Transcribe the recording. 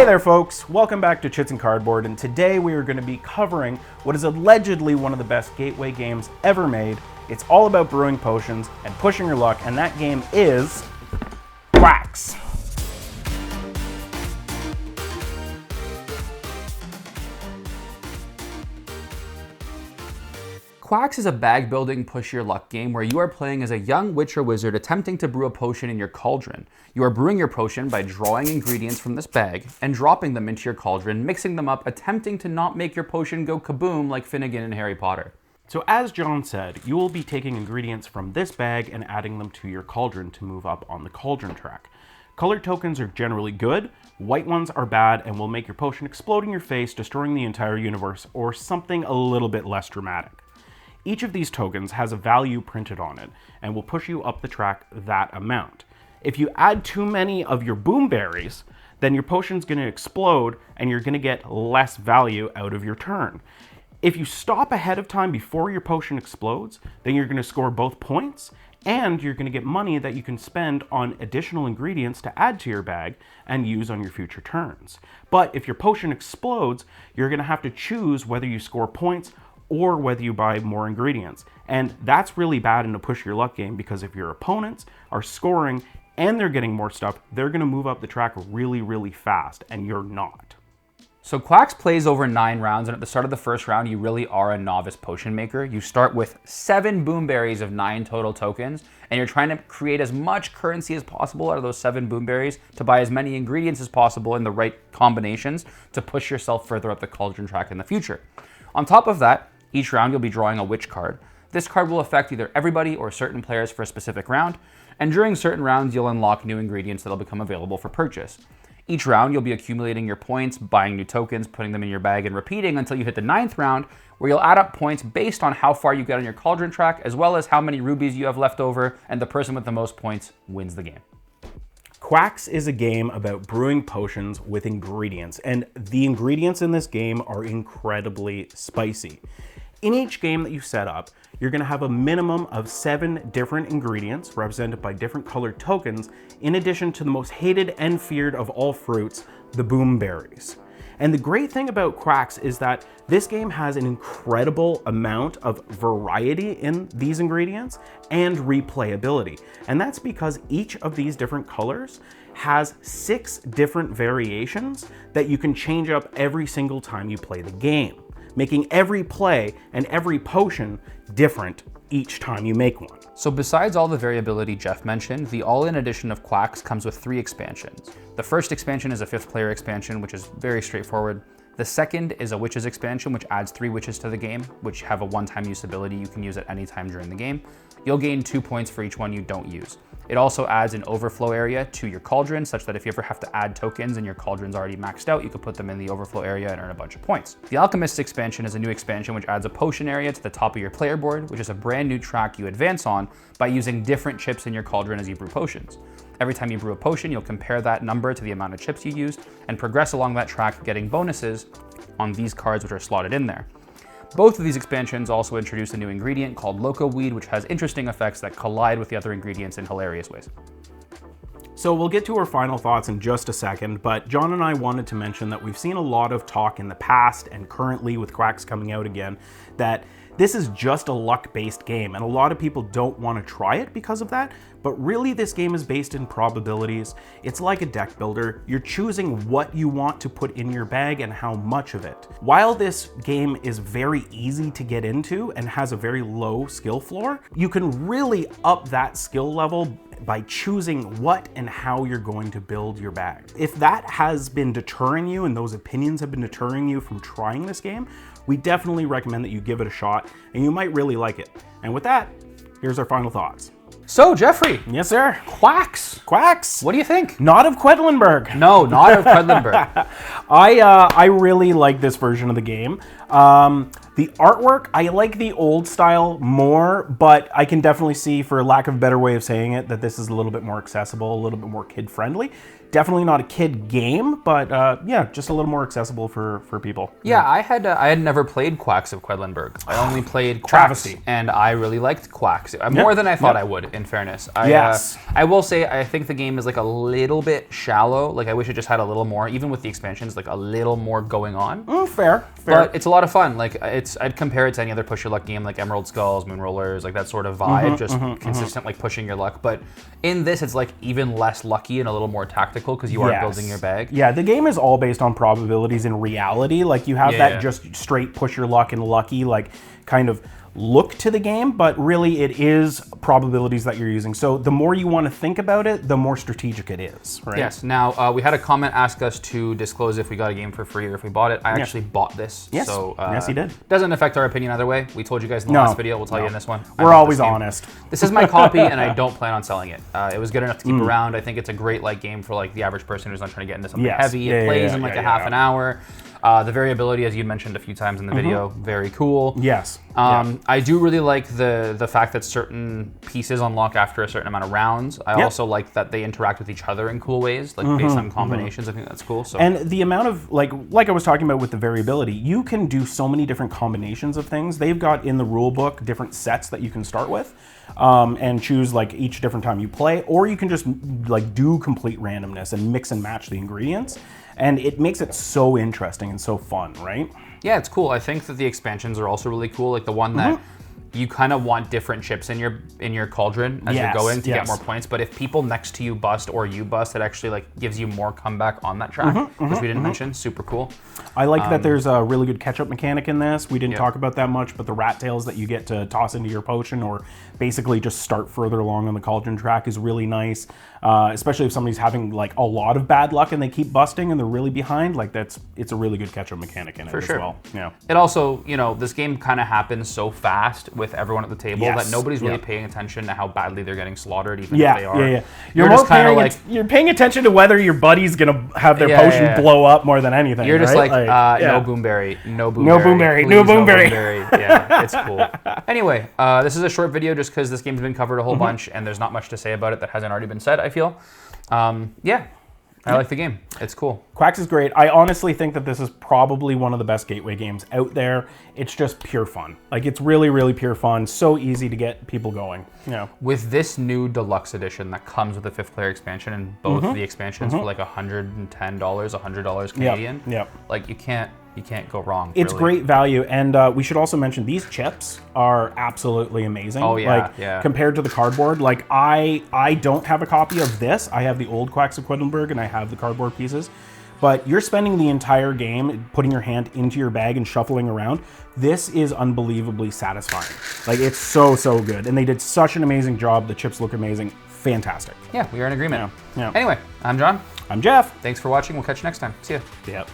Hey there folks, welcome back to Chits and Cardboard, and today we are going to be covering what is allegedly one of the best gateway games ever made. It's all about brewing potions and pushing your luck, and that game is Quacks. Quacks is a bag-building, push-your-luck game where you are playing as a young witch or wizard attempting to brew a potion in your cauldron. You are brewing your potion by drawing ingredients from this bag and dropping them into your cauldron, mixing them up, attempting to not make your potion go kaboom like Finnegan in Harry Potter. So as John said, you will be taking ingredients from this bag and adding them to your cauldron to move up on the cauldron track. Colored tokens are generally good, white ones are bad and will make your potion explode in your face, destroying the entire universe, or something a little bit less dramatic. Each of these tokens has a value printed on it and will push you up the track that amount. If you add too many of your boom berries, then your potion's going to explode and you're going to get less value out of your turn. If you stop ahead of time before your potion explodes, then you're going to score both points and you're going to get money that you can spend on additional ingredients to add to your bag and use on your future turns. But if your potion explodes, you're going to have to choose whether you score points or whether you buy more ingredients. And that's really bad in a push your luck game, because if your opponents are scoring and they're getting more stuff, they're gonna move up the track really, really fast, and you're not. So Quacks plays over 9 rounds, and at the start of the first round, you really are a novice potion maker. You start with 7 boom berries of 9 total tokens, and you're trying to create as much currency as possible out of those 7 boom berries to buy as many ingredients as possible in the right combinations to push yourself further up the cauldron track in the future. On top of that, each round you'll be drawing a witch card. This card will affect either everybody or certain players for a specific round, and during certain rounds you'll unlock new ingredients that'll become available for purchase. Each round you'll be accumulating your points, buying new tokens, putting them in your bag, and repeating until you hit the 9th round, where you'll add up points based on how far you get on your cauldron track, as well as how many rubies you have left over, and the person with the most points wins the game. Quacks is a game about brewing potions with ingredients, and the ingredients in this game are incredibly spicy. In each game that you set up, you're going to have a minimum of 7 different ingredients represented by different colored tokens, in addition to the most hated and feared of all fruits, the boom berries. And the great thing about Quacks is that this game has an incredible amount of variety in these ingredients and replayability. And that's because each of these different colors has 6 different variations that you can change up every single time you play the game, making every play and every potion different each time you make one. So besides all the variability Jeff mentioned, the all-in edition of Quacks comes with 3 expansions. The first expansion is a 5th player expansion, which is very straightforward. The second is a Witches expansion, which adds 3 witches to the game, which have a one-time use ability you can use at any time during the game. You'll gain 2 points for each one you don't use. It also adds an overflow area to your cauldron, such that if you ever have to add tokens and your cauldron's already maxed out, you can put them in the overflow area and earn a bunch of points. The Alchemist expansion is a new expansion which adds a potion area to the top of your player board, which is a brand new track you advance on by using different chips in your cauldron as you brew potions. Every time you brew a potion, you'll compare that number to the amount of chips you used and progress along that track, getting bonuses on these cards which are slotted in there. Both of these expansions also introduce a new ingredient called Loco Weed, which has interesting effects that collide with the other ingredients in hilarious ways. So we'll get to our final thoughts in just a second, but John and I wanted to mention that we've seen a lot of talk in the past and currently with Quacks coming out again, that this is just a luck-based game, and a lot of people don't want to try it because of that, but really this game is based in probabilities. It's like a deck builder. You're choosing what you want to put in your bag and how much of it. While this game is very easy to get into and has a very low skill floor, you can really up that skill level by choosing what and how you're going to build your bag. If that has been deterring you and those opinions have been deterring you from trying this game, we definitely recommend that you give it a shot, and you might really like it. And with that, here's our final thoughts. So, Jeffrey. Yes, sir. Quacks. Quacks. What do you think? Not of Quedlinburg. No, not of Quedlinburg. I really like this version of the game. The artwork, I like the old style more, but I can definitely see, for lack of a better way of saying it, that this is a little bit more accessible, a little bit more kid-friendly. Definitely not a kid game, but yeah, just a little more accessible for people. Yeah, I had never played Quacks of Quedlinburg. I only played Quacks, Travesty. and I really liked Quacks more than I thought I would. In fairness, Yes. I will say I think the game is like a little bit shallow. Like I wish it just had a little more, even with the expansions, like a little more going on. Fair. But it's a lot of fun. Like I'd compare it to any other push your luck game, like Emerald Skulls, Moon Rollers, like that sort of vibe, just consistent like pushing your luck. But in this, it's like even less lucky and a little more tactical because you are building your bag. Yeah, the game is all based on probabilities in reality. Like you have just straight push your luck and lucky, like kind of look to the game, but really it is probabilities that you're using. So the more you want to think about it, the more strategic it is, right? Yes. Now, we had a comment ask us to disclose if we got a game for free or if we bought it. I actually bought this. Yes. So, yes, you did. Doesn't affect our opinion either way. We told you guys in the last video. We'll tell you in this one. We're always honest. This is my copy, and I don't plan on selling it. It was good enough to keep around. I think it's a great game for like the average person who's not trying to get into something heavy. It plays in like a half an hour. The variability, as you mentioned a few times in the video, very cool. Yes. I do really like the fact that certain pieces unlock after a certain amount of rounds. I also like that they interact with each other in cool ways, like based on combinations. I think that's cool. So. And the amount of, like I was talking about with the variability, you can do so many different combinations of things. They've got in the rule book different sets that you can start with and choose like each different time you play, or you can just like do complete randomness and mix and match the ingredients. And it makes it so interesting and so fun, right? Yeah, it's cool. I think that the expansions are also really cool. Like the one that you kind of want different chips in your cauldron as you're going to get more points. But if people next to you bust or you bust, it actually like gives you more comeback on that track, which we didn't mention. Super cool. I like that there's a really good catch-up mechanic in this. We didn't talk about that much, but the rat tails that you get to toss into your potion or basically just start further along on the cauldron track is really nice. Especially if somebody's having like a lot of bad luck and they keep busting and they're really behind, like it's a really good catch-up mechanic in it as well. Yeah. It also, this game kind of happens so fast with everyone at the table that nobody's really paying attention to how badly they're getting slaughtered, even if they are. You're just kind of like you're paying attention to whether your buddy's gonna have their potion blow up more than anything. You're just right? No boomberry, no boomberry, no boomberry, no boomberry. Yeah, it's cool. Anyway, this is a short video just because this game's been covered a whole bunch and there's not much to say about it that hasn't already been said, I feel. I like the game. It's cool. Quacks is great. I honestly think that this is probably one of the best gateway games out there. It's just pure fun. Like it's really, really pure fun. So easy to get people going. With this new deluxe edition that comes with the 5th player expansion and both the expansions for like $110, $100 Canadian. Like you can't go wrong. It's great value, and we should also mention these chips are absolutely amazing. Oh yeah, like, compared to the cardboard, like I don't have a copy of this. I have the old Quacks of Quedlinburg, and I have the cardboard pieces. But you're spending the entire game putting your hand into your bag and shuffling around. This is unbelievably satisfying. Like it's so good, and they did such an amazing job. The chips look amazing. Fantastic. Yeah, we are in agreement. Yeah. Anyway, I'm John. I'm Jeff. Thanks for watching. We'll catch you next time. See ya. Yep.